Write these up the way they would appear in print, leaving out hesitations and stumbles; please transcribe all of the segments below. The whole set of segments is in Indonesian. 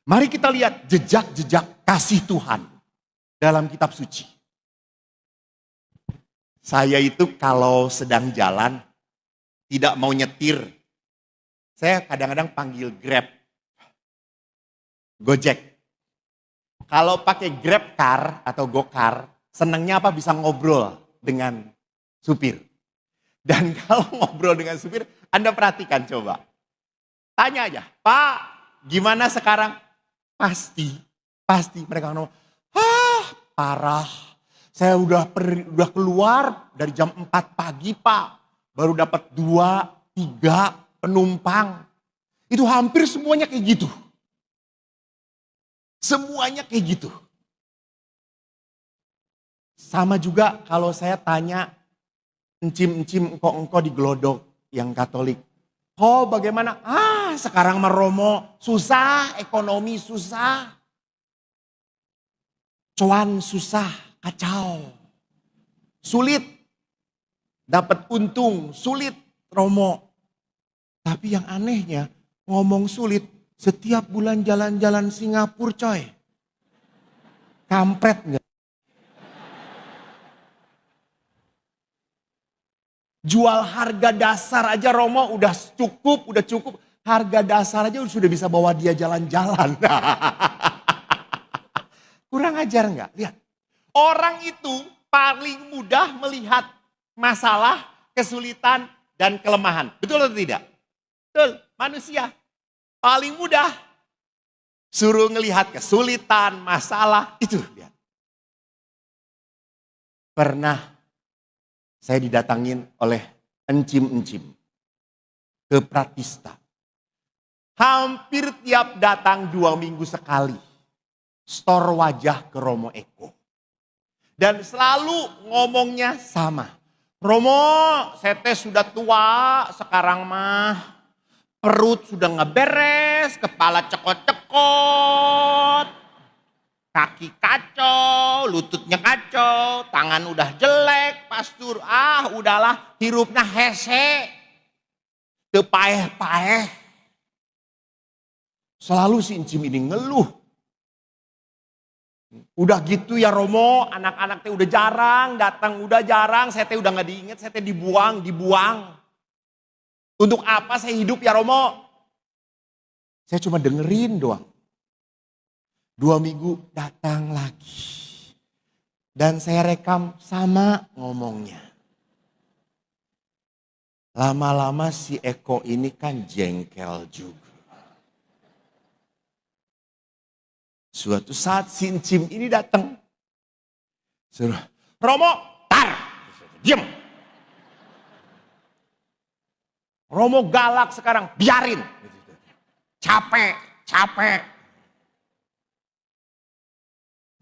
Mari kita lihat jejak-jejak kasih Tuhan dalam kitab suci. Saya itu kalau sedang jalan tidak mau nyetir. Saya kadang-kadang panggil Grab, Gojek. Kalau pakai Grab car atau Gokar, senangnya apa? Bisa ngobrol dengan supir. Dan kalau ngobrol dengan supir, Anda perhatikan coba. Tanya aja, Pak, gimana sekarang? Pasti mereka ngomong, parah. Saya udah keluar dari jam 4 pagi, Pak. Baru dapat 2-3 penumpang. Itu hampir semuanya kayak gitu. Semuanya kayak gitu. Sama juga kalau saya tanya encim-encim engkau di Glodok yang Katolik. Oh bagaimana? Sekarang meromo susah, ekonomi susah. Cuan susah, kacau. Sulit. Dapat untung, sulit romo. Tapi yang anehnya ngomong sulit. Setiap bulan jalan-jalan Singapura coy. Kampret enggak? Jual harga dasar aja Romo udah cukup. Harga dasar aja sudah bisa bawa dia jalan-jalan. Kurang ajar enggak? Lihat. Orang itu paling mudah melihat masalah, kesulitan, dan kelemahan. Betul atau tidak? Betul, manusia. Paling mudah. Suruh ngelihat kesulitan, masalah, itu lihat. Pernah saya didatangin oleh encim-encim ke Pratista. Hampir tiap datang 2 minggu sekali. Store wajah ke Romo Eko. Dan selalu ngomongnya sama. Romo, saya sudah tua, sekarang mah perut sudah nggak beres, kepala cekot-cekot, kaki kacau, lututnya kacau, tangan udah jelek, pastur, udahlah hirupnya hese, teu paeh-paeh. Selalu si encim ini ngeluh. Udah gitu ya Romo, anak-anak teh udah jarang datang, udah jarang, saya teh udah nggak diinget, saya teh dibuang. Untuk apa saya hidup ya Romo? Saya cuma dengerin doang. 2 minggu datang lagi. Dan saya rekam sama ngomongnya. Lama-lama si Eko ini kan jengkel juga. Suatu saat si encim ini datang. Suruh, Romo, tar, diam. Romo galak sekarang, biarin. Capek.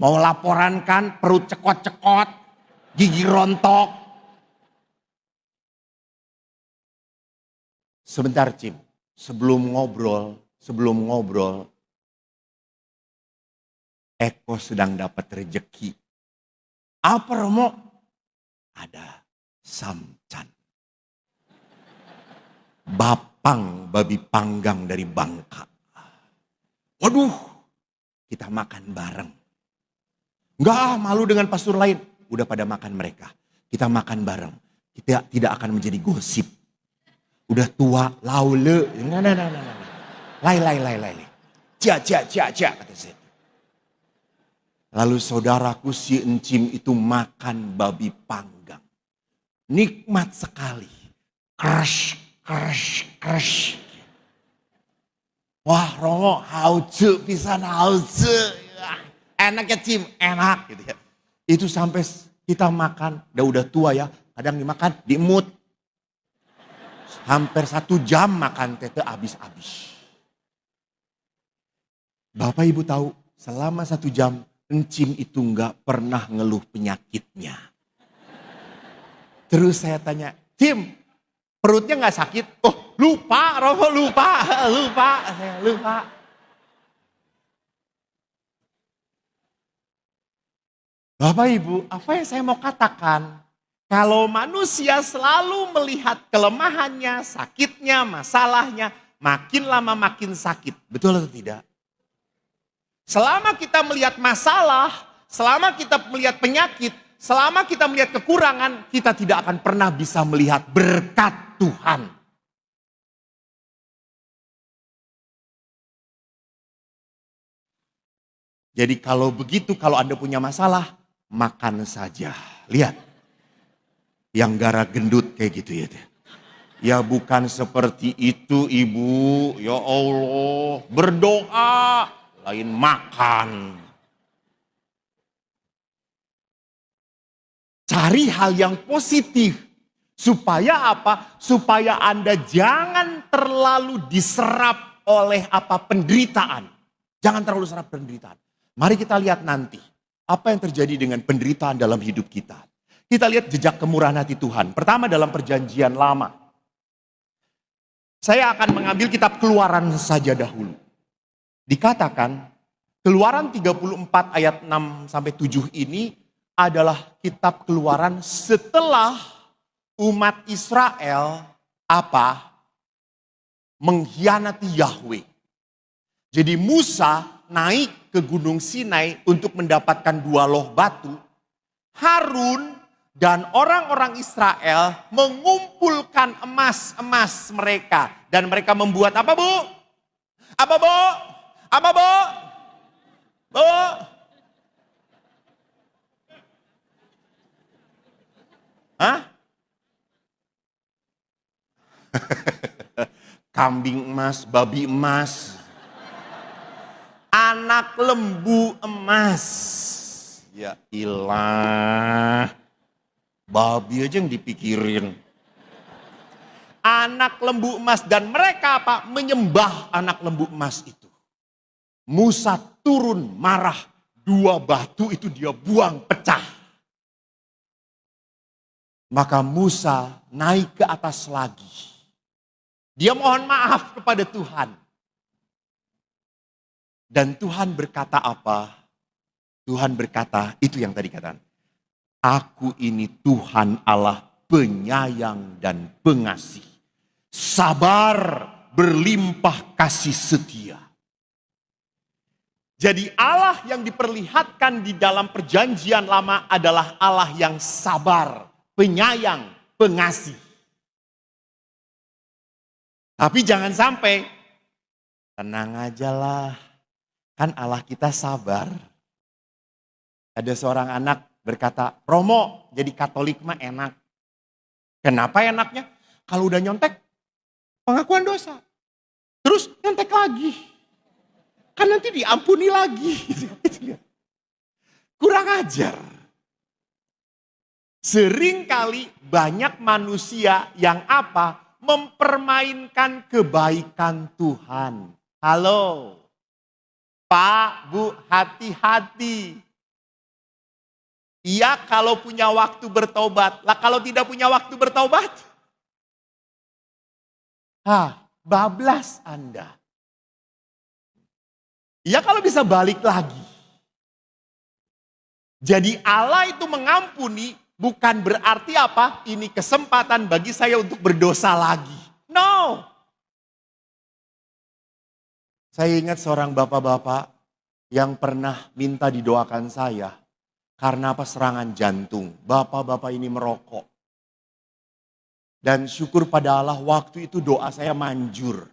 Mau laporan kan, perut cekot-cekot, gigi rontok. Sebentar Cim, sebelum ngobrol, Eko sedang dapat rejeki. Apa Romo? Ada samcan. Bapang babi panggang dari Bangka. Waduh, kita makan bareng. Enggak, malu dengan pastor lain. Udah pada makan mereka. Kita makan bareng. Kita tidak akan menjadi gosip. Udah tua, laule. Nah. Lai. Cia, kata saya. Lalu saudaraku si encim itu makan babi panggang. Nikmat sekali. Crush. Wah Romo, hauce pisan hauce. Enak ya Cim, enak gitu ya. Itu sampai kita makan, udah tua ya, kadang dimakan diemut. Hampir 1 jam makan tete habis. Bapak Ibu tahu, selama 1 jam encim itu enggak pernah ngeluh penyakitnya. Terus saya tanya, Cim, perutnya nggak sakit? Oh lupa, Romo lupa. Bapak Ibu, apa yang saya mau katakan? Kalau manusia selalu melihat kelemahannya, sakitnya, masalahnya, makin lama makin sakit. Betul atau tidak? Selama kita melihat masalah, selama kita melihat penyakit, selama kita melihat kekurangan, kita tidak akan pernah bisa melihat berkat Tuhan. Jadi kalau begitu, kalau Anda punya masalah, makan saja. Lihat, yang gara gendut kayak gitu ya. Ya bukan seperti itu ibu, ya Allah, berdoa, lain makan. Cari hal yang positif. Supaya apa? Supaya Anda jangan terlalu diserap oleh penderitaan. Jangan terlalu serap penderitaan. Mari kita lihat nanti apa yang terjadi dengan penderitaan dalam hidup kita. Kita lihat jejak kemurahan hati Tuhan. Pertama dalam perjanjian lama. Saya akan mengambil kitab Keluaran saja dahulu. Dikatakan Keluaran 34 ayat 6 sampai 7 ini adalah kitab Keluaran setelah umat Israel mengkhianati Yahweh. Jadi Musa naik ke Gunung Sinai untuk mendapatkan 2 loh batu. Harun dan orang-orang Israel mengumpulkan emas-emas mereka. Dan mereka membuat apa bu? Apa bu? Apa bu? Bu? Hah? Kambing emas, babi emas. Anak lembu emas. Ya ilah. Babi aja yang dipikirin. Anak lembu emas. Dan mereka menyembah anak lembu emas itu. Musa turun marah. 2 batu itu dia buang pecah. Maka Musa naik ke atas lagi. Dia mohon maaf kepada Tuhan. Dan Tuhan berkata apa? Tuhan berkata, itu yang tadi katakan. Aku ini Tuhan Allah penyayang dan pengasih. Sabar, berlimpah kasih setia. Jadi Allah yang diperlihatkan di dalam perjanjian lama adalah Allah yang sabar, penyayang, pengasih. Tapi jangan sampai, tenang aja lah. Kan Allah kita sabar. Ada seorang anak berkata, Romo jadi Katolik mah enak. Kenapa enaknya? Kalau udah nyontek, pengakuan dosa. Terus nyontek lagi. Kan nanti diampuni lagi. Kurang ajar. Seringkali banyak manusia yang mempermainkan kebaikan Tuhan. Halo. Pak, Bu, hati-hati. Iya kalau punya waktu bertobat. Lah kalau tidak punya waktu bertobat. Bablas Anda. Iya kalau bisa balik lagi. Jadi Allah itu mengampuni bukan berarti ini kesempatan bagi saya untuk berdosa lagi. No. Saya ingat seorang bapak-bapak yang pernah minta didoakan saya. Karena serangan jantung. Bapak-bapak ini merokok. Dan syukur pada Allah waktu itu doa saya manjur.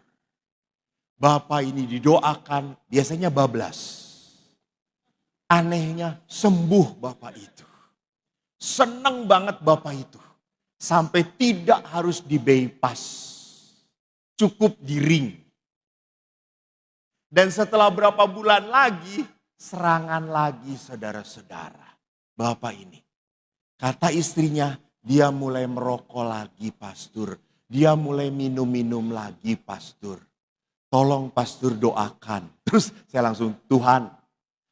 Bapak ini didoakan, biasanya bablas. Anehnya sembuh bapak itu. Seneng banget bapak itu. Sampai tidak harus di bypass. Cukup di ring. Dan setelah berapa bulan lagi, serangan lagi saudara-saudara. Bapak ini. Kata istrinya, dia mulai merokok lagi pastor. Dia mulai minum-minum lagi pastor. Tolong pastor doakan. Terus saya langsung, Tuhan,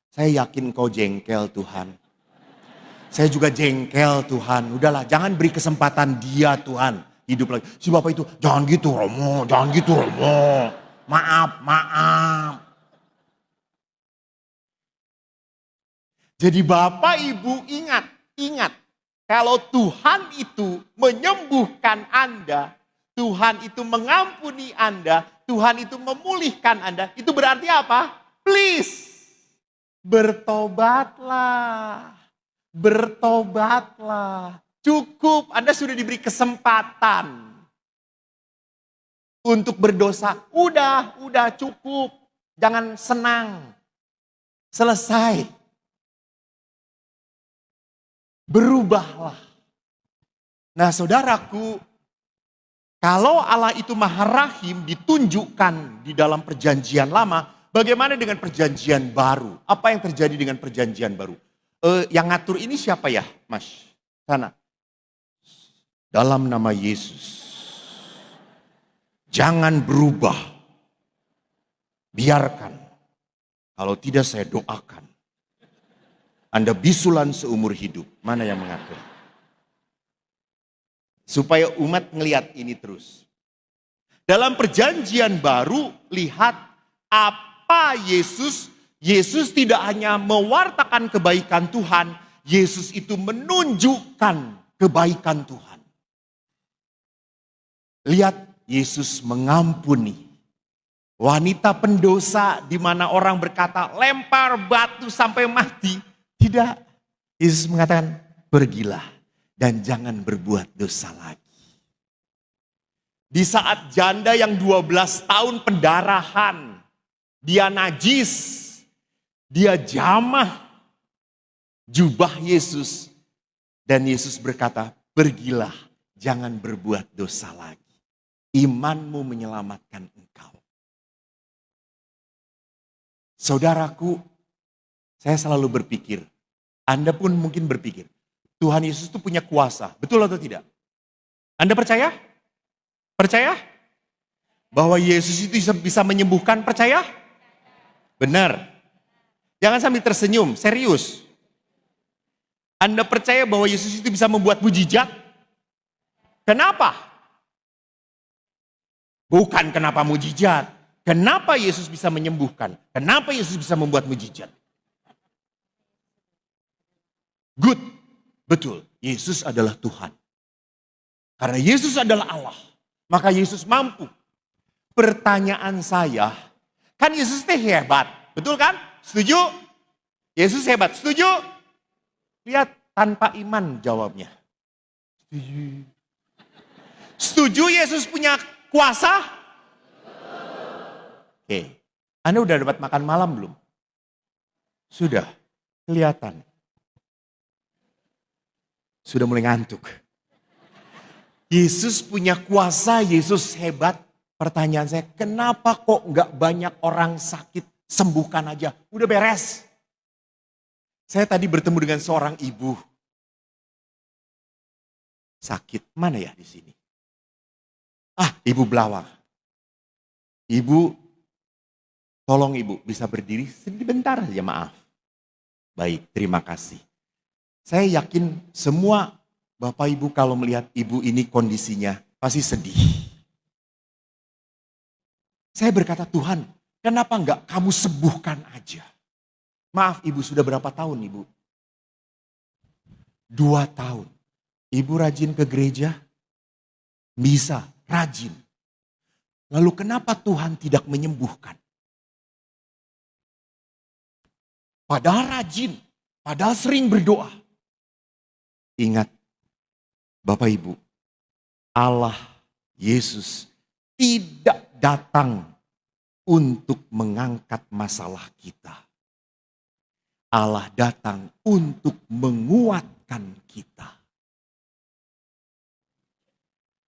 saya yakin kau jengkel Tuhan. Saya juga jengkel Tuhan. Udahlah, jangan beri kesempatan dia Tuhan. Hidup lagi. Si bapak itu, jangan gitu Romo, jangan gitu Romo. Maaf. Jadi Bapak Ibu ingat. Kalau Tuhan itu menyembuhkan Anda, Tuhan itu mengampuni Anda, Tuhan itu memulihkan Anda, itu berarti apa? Please. Bertobatlah. Bertobatlah. Cukup, Anda sudah diberi kesempatan untuk berdosa. Udah cukup. Jangan senang. Selesai. Berubahlah. Nah saudaraku, kalau Allah itu Maha Rahim ditunjukkan di dalam perjanjian lama, bagaimana dengan perjanjian baru? Apa yang terjadi dengan perjanjian baru? Yang ngatur ini siapa ya, Mas? Sana. Dalam nama Yesus. Jangan berubah. Biarkan. Kalau tidak saya doakan. Anda bisulan seumur hidup. Mana yang mengatur? Supaya umat ngelihat ini terus. Dalam perjanjian baru, lihat apa Yesus. Yesus tidak hanya mewartakan kebaikan Tuhan. Yesus itu menunjukkan kebaikan Tuhan. Lihat, Yesus mengampuni. Wanita pendosa di mana orang berkata lempar batu sampai mati. Tidak. Yesus mengatakan pergilah dan jangan berbuat dosa lagi. Di saat janda yang 12 tahun pendarahan. Dia najis. Dia jamah. Jubah Yesus. Dan Yesus berkata pergilah jangan berbuat dosa lagi. Imanmu menyelamatkan engkau. Saudaraku, saya selalu berpikir, Anda pun mungkin berpikir, Tuhan Yesus itu punya kuasa, betul atau tidak? Anda percaya? Percaya? Bahwa Yesus itu bisa menyembuhkan, percaya? Benar. Jangan sambil tersenyum, serius. Anda percaya bahwa Yesus itu bisa membuat mujizat? Kenapa? Bukan kenapa mujizat. Kenapa Yesus bisa menyembuhkan? Kenapa Yesus bisa membuat mujizat? Good. Betul. Yesus adalah Tuhan. Karena Yesus adalah Allah. Maka Yesus mampu. Pertanyaan saya. Kan Yesus itu hebat. Betul kan? Setuju? Yesus hebat. Setuju? Lihat tanpa iman jawabnya. Setuju. Setuju Yesus punya kuasa? Oke. Anda udah dapat makan malam belum? Sudah. Kelihatan. Sudah mulai ngantuk. Yesus punya kuasa, Yesus hebat. Pertanyaan saya, kenapa kok nggak banyak orang sakit? Sembuhkan aja. Udah beres. Saya tadi bertemu dengan seorang ibu. Sakit. Mana ya di sini? Ibu Belawang. Ibu, tolong ibu bisa berdiri sebentar aja, maaf. Baik, terima kasih. Saya yakin semua Bapak Ibu kalau melihat ibu ini kondisinya pasti sedih. Saya berkata, Tuhan, kenapa enggak kamu sembuhkan aja? Maaf ibu, sudah berapa tahun ibu? 2 tahun. Ibu rajin ke gereja? Bisa. Rajin. Lalu kenapa Tuhan tidak menyembuhkan? Padahal rajin, padahal sering berdoa. Ingat, Bapak Ibu, Allah Yesus tidak datang untuk mengangkat masalah kita. Allah datang untuk menguatkan kita.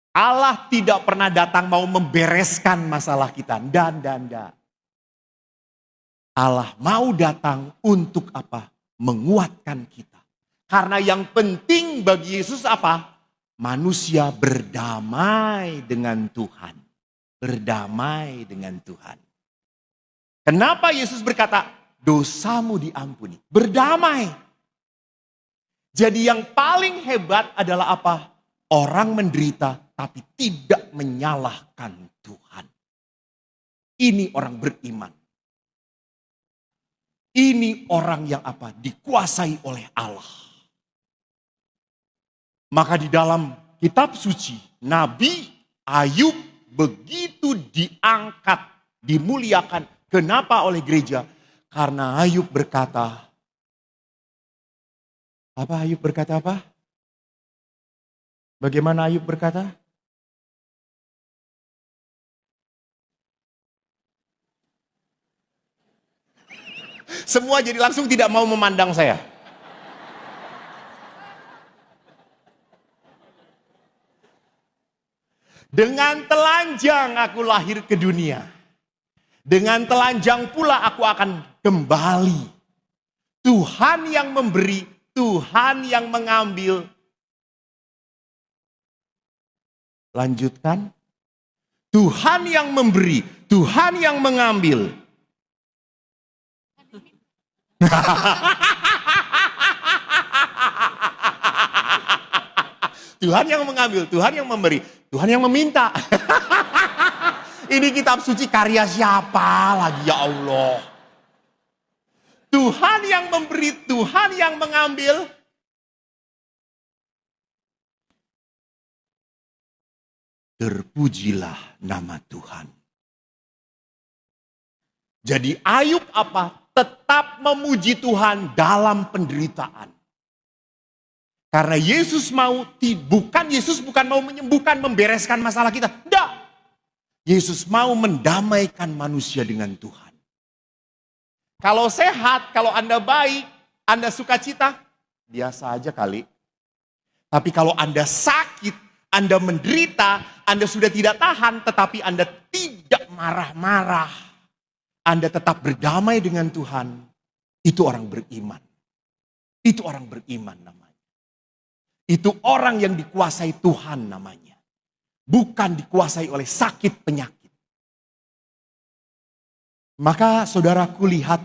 Allah tidak pernah datang mau membereskan masalah kita. Dan. Allah mau datang untuk apa? Menguatkan kita. Karena yang penting bagi Yesus apa? Manusia berdamai dengan Tuhan. Berdamai dengan Tuhan. Kenapa Yesus berkata, dosamu diampuni? Berdamai. Jadi yang paling hebat adalah apa? Orang menderita tapi tidak menyalahkan Tuhan. Ini orang beriman. Ini orang yang apa? Dikuasai oleh Allah. Maka di dalam kitab suci, Nabi Ayub begitu diangkat, dimuliakan. Kenapa oleh gereja? Karena Ayub berkata, apa Ayub berkata apa? Bagaimana Ayub berkata? Semua jadi langsung tidak mau memandang saya. Dengan telanjang aku lahir ke dunia. Dengan telanjang pula aku akan kembali. Tuhan yang memberi, Tuhan yang mengambil. Lanjutkan. Tuhan yang memberi, Tuhan yang mengambil. Tuhan yang mengambil, Tuhan yang memberi, Tuhan yang meminta. Ini kitab suci karya siapa lagi ya Allah? Tuhan yang memberi, Tuhan yang mengambil. Terpujilah nama Tuhan. Jadi Ayub apa? Tetap memuji Tuhan dalam penderitaan. Karena Yesus bukan mau menyembuhkan, membereskan masalah kita. Tidak. Yesus mau mendamaikan manusia dengan Tuhan. Kalau sehat, kalau Anda baik, Anda sukacita, biasa aja kali. Tapi kalau Anda sakit, Anda menderita, Anda sudah tidak tahan, tetapi Anda tidak marah-marah. Anda tetap berdamai dengan Tuhan. Itu orang beriman. Itu orang beriman namanya. Itu orang yang dikuasai Tuhan namanya. Bukan dikuasai oleh sakit penyakit. Maka saudaraku lihat,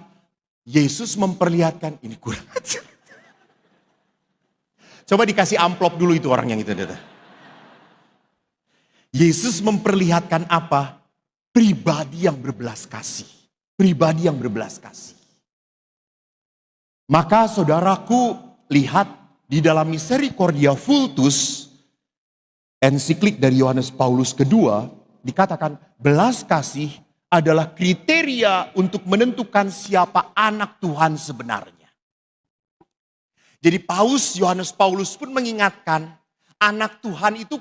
Yesus memperlihatkan, ini kurang ajar. Coba dikasih amplop dulu itu orang yang itu. Yesus memperlihatkan apa? Pribadi yang berbelas kasih. Pribadi yang berbelas kasih. Maka saudaraku lihat, di dalam Misericordia Vultus, ensiklik dari Yohanes Paulus kedua, dikatakan belas kasih adalah kriteria untuk menentukan siapa anak Tuhan sebenarnya. Jadi Yohanes Paulus pun mengingatkan, anak Tuhan itu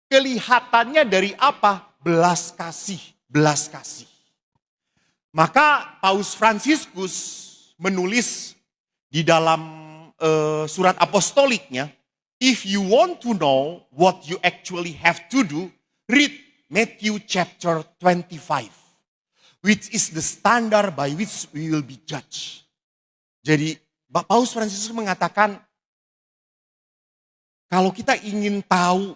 kelihatannya dari apa? Belas kasih, belas kasih. Maka Paus Fransiskus menulis di dalam surat apostoliknya, if you want to know what you actually have to do, read Matthew chapter 25, which is the standard by which we will be judged. Jadi Paus Fransiskus mengatakan, kalau kita ingin tahu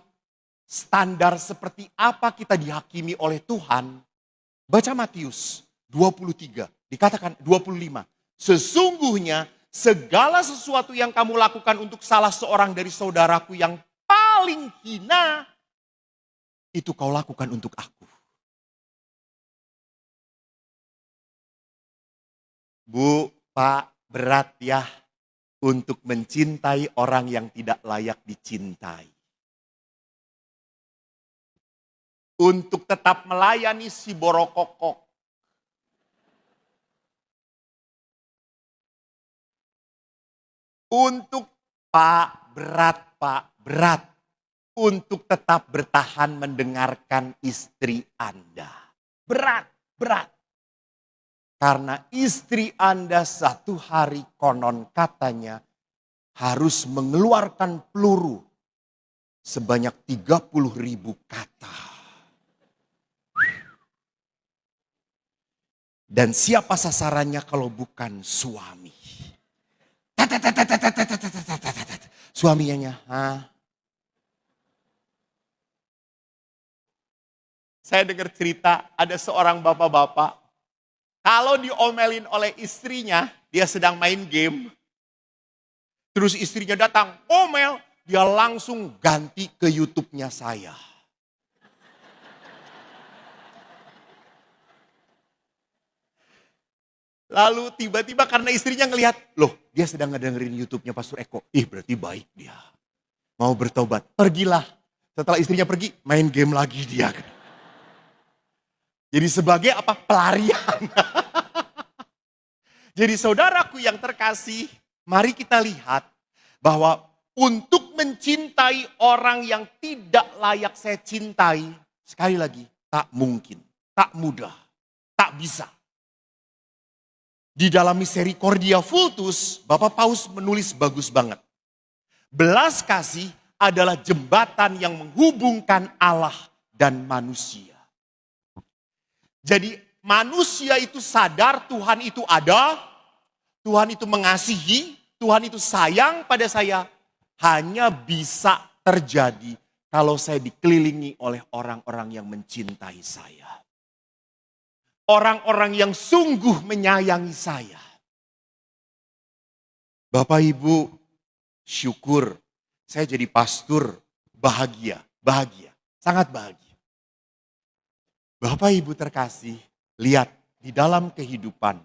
standar seperti apa kita dihakimi oleh Tuhan, baca Matius 23, dikatakan 25. Sesungguhnya segala sesuatu yang kamu lakukan untuk salah seorang dari saudaraku yang paling hina, itu kau lakukan untuk aku. Bu, Pak, berat ya untuk mencintai orang yang tidak layak dicintai. Untuk tetap melayani si borokokok. Untuk Pak, berat. Untuk tetap bertahan mendengarkan istri Anda. Berat. Karena istri Anda satu hari konon katanya harus mengeluarkan peluru sebanyak 30.000 kata. Dan siapa sasarannya kalau bukan suami? Suaminya, Saya dengar cerita ada seorang bapak-bapak, kalau diomelin oleh istrinya, dia sedang main game. Terus istrinya datang, omel, dia langsung ganti ke YouTube-nya saya. Lalu tiba-tiba karena istrinya ngelihat, loh dia sedang ngedengerin YouTube-nya Pastor Eko. Berarti baik dia. Mau bertobat, pergilah. Setelah istrinya pergi, main game lagi dia. Jadi sebagai apa? Pelarian. Jadi saudaraku yang terkasih, mari kita lihat bahwa untuk mencintai orang yang tidak layak saya cintai, sekali lagi, tak mungkin, tak mudah, tak bisa. Di dalam Misericordia Vultus, Bapak Paus menulis bagus banget. Belas kasih adalah jembatan yang menghubungkan Allah dan manusia. Jadi manusia itu sadar Tuhan itu ada, Tuhan itu mengasihi, Tuhan itu sayang pada saya. Hanya bisa terjadi kalau saya dikelilingi oleh orang-orang yang mencintai saya. Orang-orang yang sungguh menyayangi saya. Bapak Ibu, syukur saya jadi pastor, bahagia, sangat bahagia. Bapak Ibu terkasih, lihat di dalam kehidupan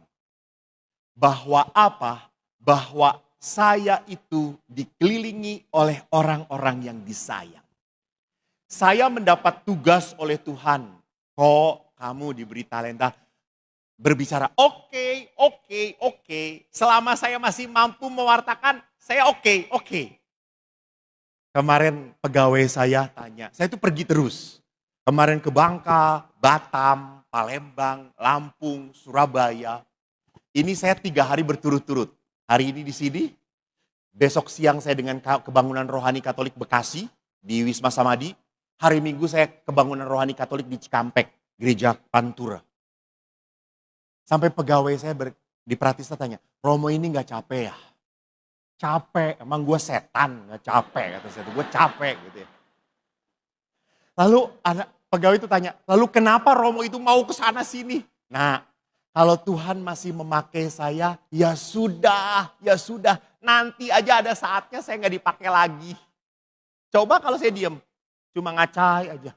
bahwa apa? Bahwa saya itu dikelilingi oleh orang-orang yang disayang. Saya mendapat tugas oleh Tuhan. Kok kamu diberi talenta berbicara oke. Selama saya masih mampu mewartakan, saya oke. Kemarin pegawai saya tanya, saya itu pergi terus. Kemarin ke Bangka, Batam, Palembang, Lampung, Surabaya. Ini saya 3 hari berturut-turut. Hari ini di sini, besok siang saya dengan Kebangunan Rohani Katolik Bekasi di Wisma Samadi. Hari Minggu saya Kebangunan Rohani Katolik di Cikampek, Gereja Pantura. Sampai pegawai saya di Pratista tanya, Romo ini gak capek ya? Capek, emang gue setan, gak capek kata saya. Gue capek gitu ya. Lalu anak pegawai itu tanya, lalu kenapa Romo itu mau ke sana sini? Nah, kalau Tuhan masih memakai saya, ya sudah. Nanti aja ada saatnya saya gak dipakai lagi. Coba kalau saya diem, cuma ngacai aja.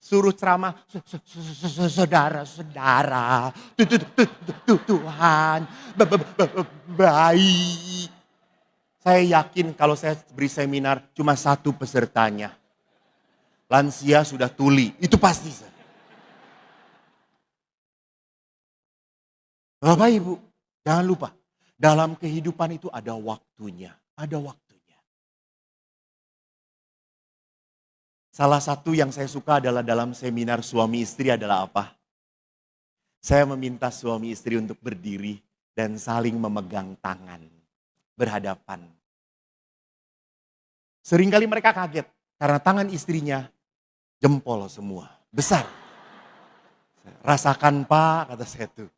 Suruh ceramah, saudara, Tuhan, baik. Saya yakin kalau saya beri seminar cuma 1 pesertanya. Lansia sudah tuli, itu pasti. Bapak Ibu, jangan lupa, dalam kehidupan itu ada waktunya, Salah satu yang saya suka adalah dalam seminar suami istri adalah apa? Saya meminta suami istri untuk berdiri dan saling memegang tangan, berhadapan. Seringkali mereka kaget karena tangan istrinya jempol semua, besar. Rasakan Pak, kata saya tuh.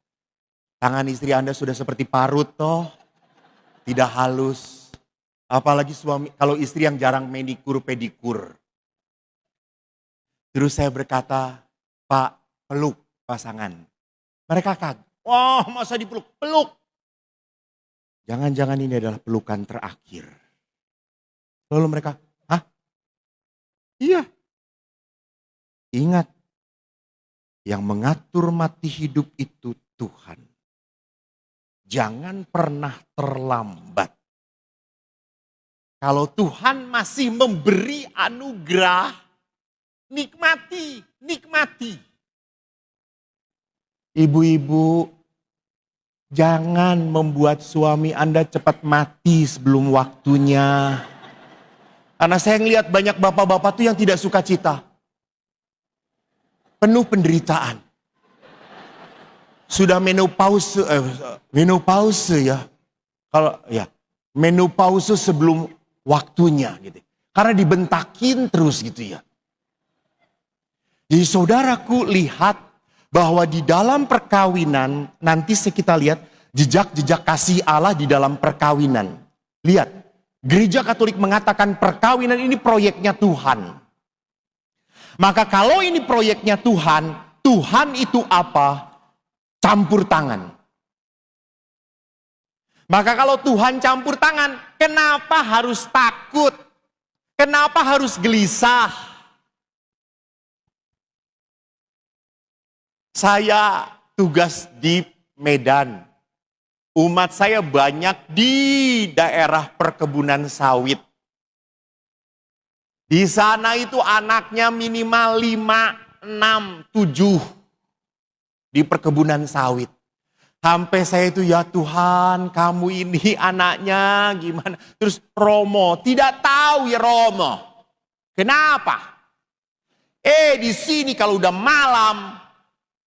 Tangan istri Anda sudah seperti parut toh, tidak halus. Apalagi suami, kalau istri yang jarang manikur pedikur. Terus saya berkata, Pak, peluk pasangan. Mereka kaget, wah masa dipeluk? Peluk. Jangan-jangan ini adalah pelukan terakhir. Lalu mereka, hah? Iya. Ingat, yang mengatur mati hidup itu Tuhan. Jangan pernah terlambat. Kalau Tuhan masih memberi anugerah, nikmati. Ibu-ibu, jangan membuat suami Anda cepat mati sebelum waktunya. Karena saya ngelihat banyak bapak-bapak tuh yang tidak suka cita. Penuh penderitaan. Sudah menopause ya. Kalau ya, menopause sebelum waktunya gitu. Karena dibentakin terus gitu ya. Jadi saudaraku lihat bahwa di dalam perkawinan, nanti kita lihat jejak-jejak kasih Allah di dalam perkawinan. Lihat, Gereja Katolik mengatakan perkawinan ini proyeknya Tuhan. Maka kalau ini proyeknya Tuhan, Tuhan itu apa? Campur tangan. Maka kalau Tuhan campur tangan, kenapa harus takut? Kenapa harus gelisah? Saya tugas di Medan. Umat saya banyak di daerah perkebunan sawit. Di sana itu anaknya minimal 5, 6, 7 di perkebunan sawit. Sampai saya itu, ya Tuhan, kamu ini anaknya gimana. Terus Romo, tidak tahu ya Romo. Kenapa? Di sini kalau udah malam,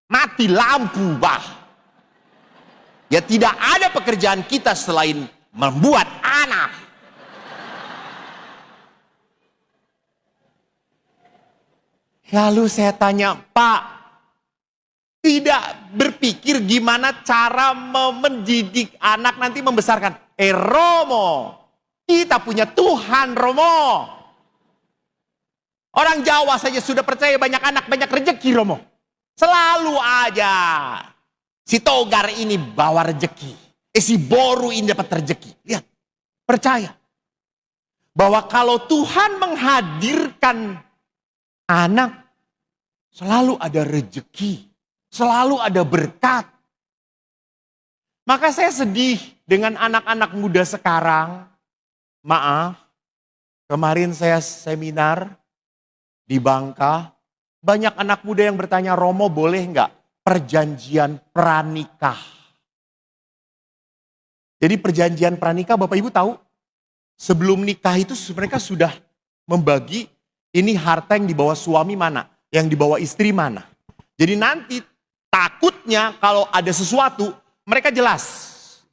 mati lampu bah. Ya tidak ada pekerjaan kita selain membuat anak. Lalu saya tanya, Pak, tidak berpikir gimana cara mendidik anak nanti membesarkan. Romo, kita punya Tuhan Romo. Orang Jawa saja sudah percaya banyak anak, banyak rezeki Romo. Selalu aja. Si Togar ini bawa rezeki. Si Boru ini dapat rezeki. Lihat, percaya. Bahwa kalau Tuhan menghadirkan anak, selalu ada rezeki. Selalu ada berkat. Maka saya sedih dengan anak-anak muda sekarang. Maaf, kemarin saya seminar di Bangka. Banyak anak muda yang bertanya, Romo boleh nggak perjanjian pranikah? Jadi perjanjian pranikah Bapak Ibu tahu? Sebelum nikah itu mereka sudah membagi ini harta yang dibawa suami mana, yang dibawa istri mana. Jadi nanti takutnya kalau ada sesuatu, mereka jelas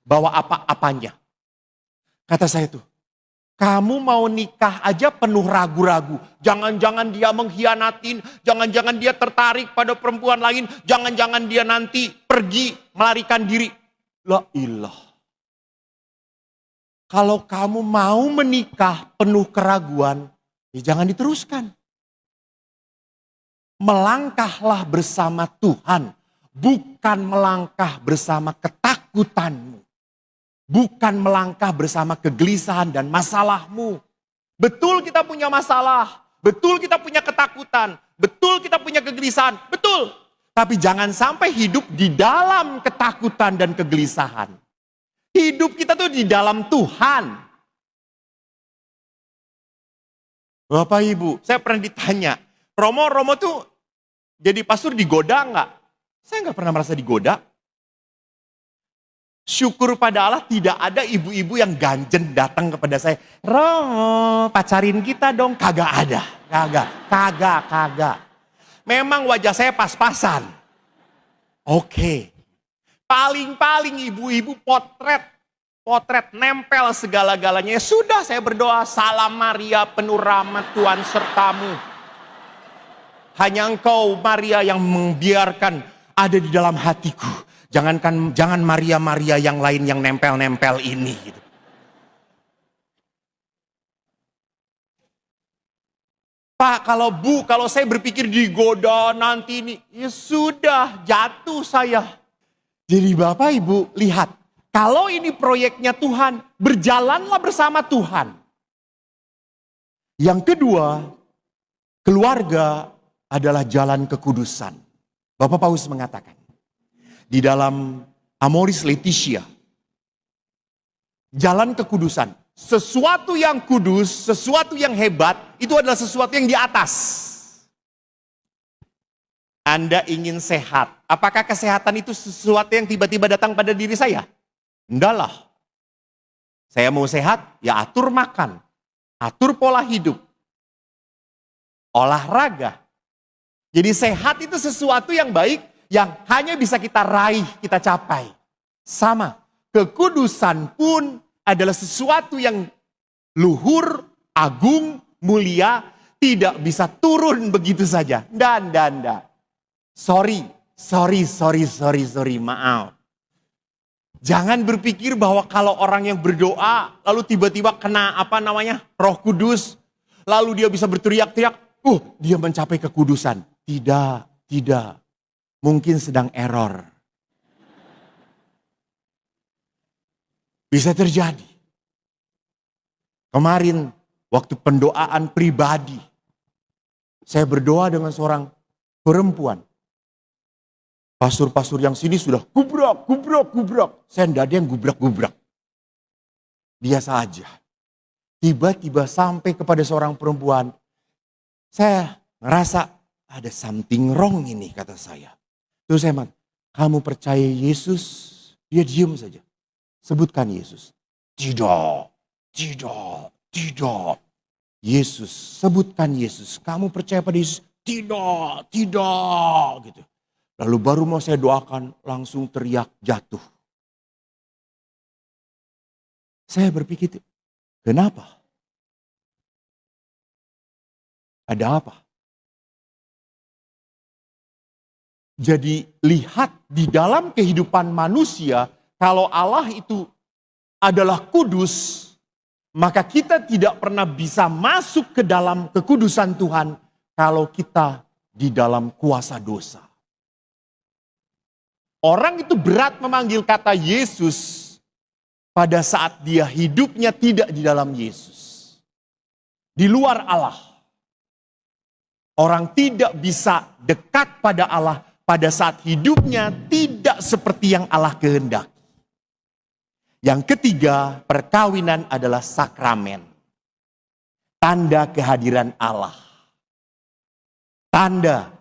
bawa apa-apanya. Kata saya tuh, kamu mau nikah aja penuh ragu-ragu. Jangan-jangan dia mengkhianatin, jangan-jangan dia tertarik pada perempuan lain, jangan-jangan dia nanti pergi melarikan diri. La ilah. Kalau kamu mau menikah penuh keraguan, ya jangan diteruskan. Melangkahlah bersama Tuhan. Bukan melangkah bersama ketakutanmu. Bukan melangkah bersama kegelisahan dan masalahmu. Betul kita punya masalah. Betul kita punya ketakutan. Betul kita punya kegelisahan. Betul. Tapi jangan sampai hidup di dalam ketakutan dan kegelisahan. Hidup kita tuh di dalam Tuhan. Bapak Ibu, saya pernah ditanya, Romo tuh jadi pastor digoda nggak? Saya nggak pernah merasa digoda. Syukur pada Allah tidak ada ibu-ibu yang ganjen datang kepada saya. Romo, pacarin kita dong. Kagak ada. Kagak. Memang wajah saya pas-pasan. Oke. Paling-paling ibu-ibu potret nempel segala-galanya. Ya sudah, saya berdoa, Salam Maria penuh rahmat Tuhan sertamu. Hanya engkau Maria yang membiarkan ada di dalam hatiku. Jangan Maria yang lain yang nempel-nempel ini. Gitu. Pak, kalau saya berpikir digoda nanti ini, ya sudah jatuh saya. Jadi Bapak Ibu lihat, kalau ini proyeknya Tuhan, berjalanlah bersama Tuhan. Yang kedua, keluarga adalah jalan kekudusan. Bapak Paulus mengatakan, di dalam Amoris Laetitia, jalan kekudusan, sesuatu yang kudus, sesuatu yang hebat, itu adalah sesuatu yang di atas. Anda ingin sehat, apakah kesehatan itu sesuatu yang tiba-tiba datang pada diri saya? Enggak lah. Saya mau sehat, ya atur makan, atur pola hidup, olahraga. Jadi sehat itu sesuatu yang baik, yang hanya bisa kita raih, kita capai. Sama, kekudusan pun adalah sesuatu yang luhur, agung, mulia, tidak bisa turun begitu saja. Dan. Sorry, maaf. Jangan berpikir bahwa kalau orang yang berdoa, lalu tiba-tiba kena Roh Kudus, lalu dia bisa berteriak-teriak, dia mencapai kekudusan. Tidak. Mungkin sedang error. Bisa terjadi. Kemarin waktu pendoaan pribadi, saya berdoa dengan seorang perempuan. Pastor-pastor yang sini sudah gubrak. Saya tidak ada yang gubrak. Biasa aja. Tiba-tiba sampai kepada seorang perempuan. Saya ngerasa ada something wrong ini, kata saya. Terus saya bilang, kamu percaya Yesus? Dia diam saja. Sebutkan Yesus. Tidak, tidak, tidak. Yesus, sebutkan Yesus. Kamu percaya pada Yesus? Tidak, tidak. Gitu. Lalu baru mau saya doakan, langsung teriak jatuh. Saya berpikir, kenapa? Ada apa? Jadi lihat di dalam kehidupan manusia, kalau Allah itu adalah kudus, maka kita tidak pernah bisa masuk ke dalam kekudusan Tuhan kalau kita di dalam kuasa dosa. Orang itu berat memanggil kata Yesus pada saat dia hidupnya tidak di dalam Yesus. Di luar Allah. Orang tidak bisa dekat pada Allah pada saat hidupnya tidak seperti yang Allah kehendaki. Yang ketiga, perkawinan adalah sakramen. Tanda kehadiran Allah. Tanda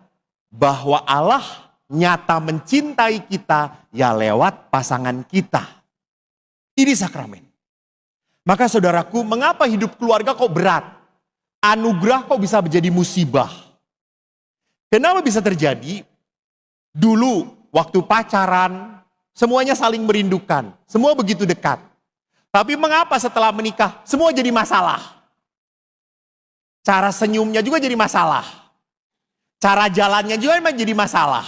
bahwa Allah nyata mencintai kita ya lewat pasangan kita. Ini sakramen. Maka saudaraku, mengapa hidup keluarga kok berat? Anugerah kok bisa menjadi musibah? Kenapa bisa terjadi? Dulu waktu pacaran semuanya saling merindukan. Semua begitu dekat. Tapi mengapa setelah menikah semua jadi masalah? Cara senyumnya juga jadi masalah. Cara jalannya juga memang jadi masalah.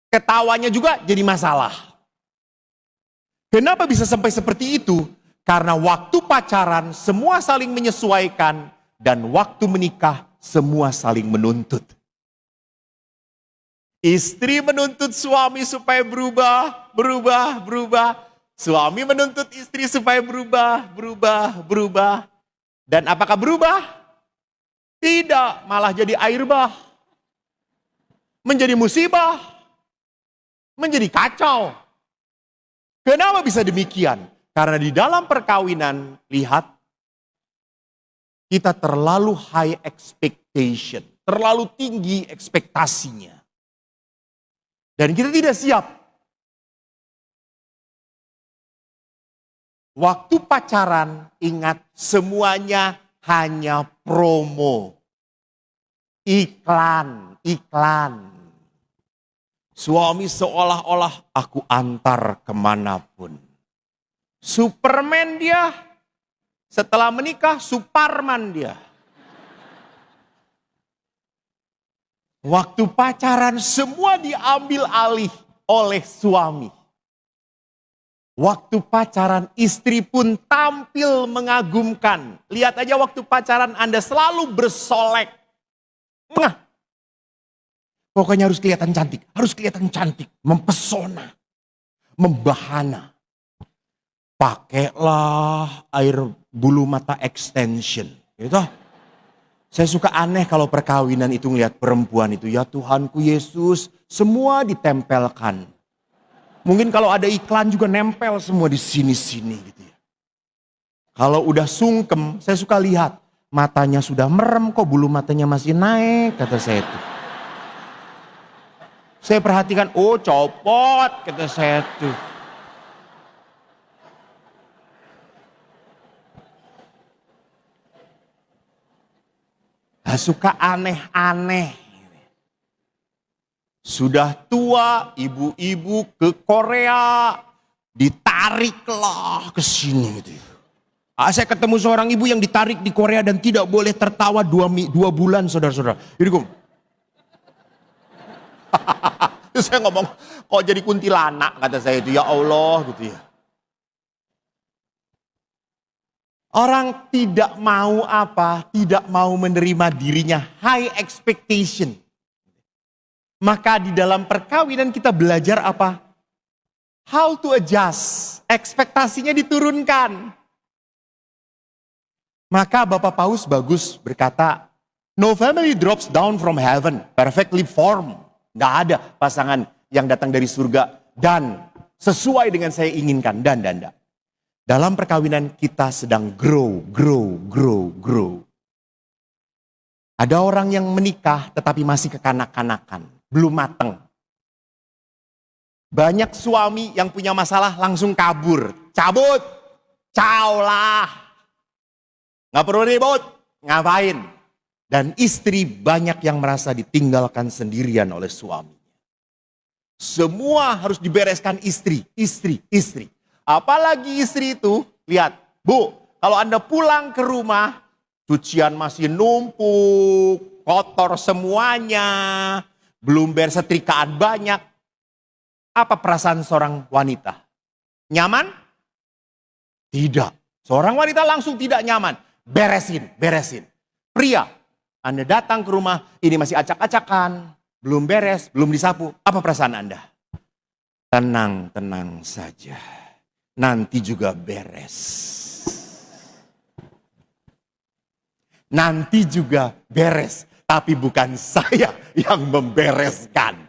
Ketawanya juga jadi masalah. Kenapa bisa sampai seperti itu? Karena waktu pacaran semua saling menyesuaikan dan waktu menikah semua saling menuntut. Istri menuntut suami supaya berubah. Suami menuntut istri supaya berubah. Dan apakah berubah? Tidak, malah jadi air bah. Menjadi musibah. Menjadi kacau. Kenapa bisa demikian? Karena di dalam perkawinan, lihat, kita terlalu high expectation. Terlalu tinggi ekspektasinya. Dan kita tidak siap. Waktu pacaran, ingat semuanya hanya promo. Iklan. Suami seolah-olah aku antar kemanapun. Superman dia. Setelah menikah, Superman dia. Waktu pacaran semua diambil alih oleh suami. Waktu pacaran istri pun tampil mengagumkan. Lihat aja waktu pacaran Anda selalu bersolek. Pokoknya harus kelihatan cantik. Mempesona. Membahana. Pakailah air bulu mata extension. Gitu. Saya suka aneh kalau perkawinan itu ngelihat perempuan itu. Ya Tuhanku Yesus, semua ditempelkan. Mungkin kalau ada iklan juga nempel semua di sini-sini gitu ya. Kalau udah sungkem, saya suka lihat. Matanya sudah merem kok bulu matanya masih naik, kata saya itu. Saya perhatikan, oh copot, kata saya itu. Suka aneh-aneh. Sudah tua, ibu-ibu ke Korea, ditariklah ke sini gitu. Saya ketemu seorang ibu yang ditarik di Korea dan tidak boleh tertawa 2 bulan, saudara-saudara. Jadi saya ngomong, kok jadi kuntilanak, kata saya itu, ya Allah gitu ya. Orang tidak mau apa? Tidak mau menerima dirinya. High expectation. Maka di dalam perkawinan kita belajar apa? How to adjust. Ekspektasinya diturunkan. Maka Bapak Paus bagus berkata, no family drops down from heaven, perfectly formed. Gak ada pasangan yang datang dari surga dan sesuai dengan saya inginkan. Dan. Dalam perkawinan kita sedang grow. Ada orang yang menikah tetapi masih kekanak-kanakan, belum mateng. Banyak suami yang punya masalah langsung kabur. Cabut, ciao lah. Nggak perlu ribut, ngapain? Dan istri banyak yang merasa ditinggalkan sendirian oleh suami. Semua harus dibereskan istri. Apalagi istri itu, lihat, Bu, kalau Anda pulang ke rumah, cucian masih numpuk, kotor semuanya, belum beres setrikaan banyak. Apa perasaan seorang wanita? Nyaman? Tidak. Seorang wanita langsung tidak nyaman. Beresin. Pria, Anda datang ke rumah, ini masih acak-acakan, belum beres, belum disapu. Apa perasaan Anda? Tenang saja. Nanti juga beres. Nanti juga beres. Tapi bukan saya yang membereskan.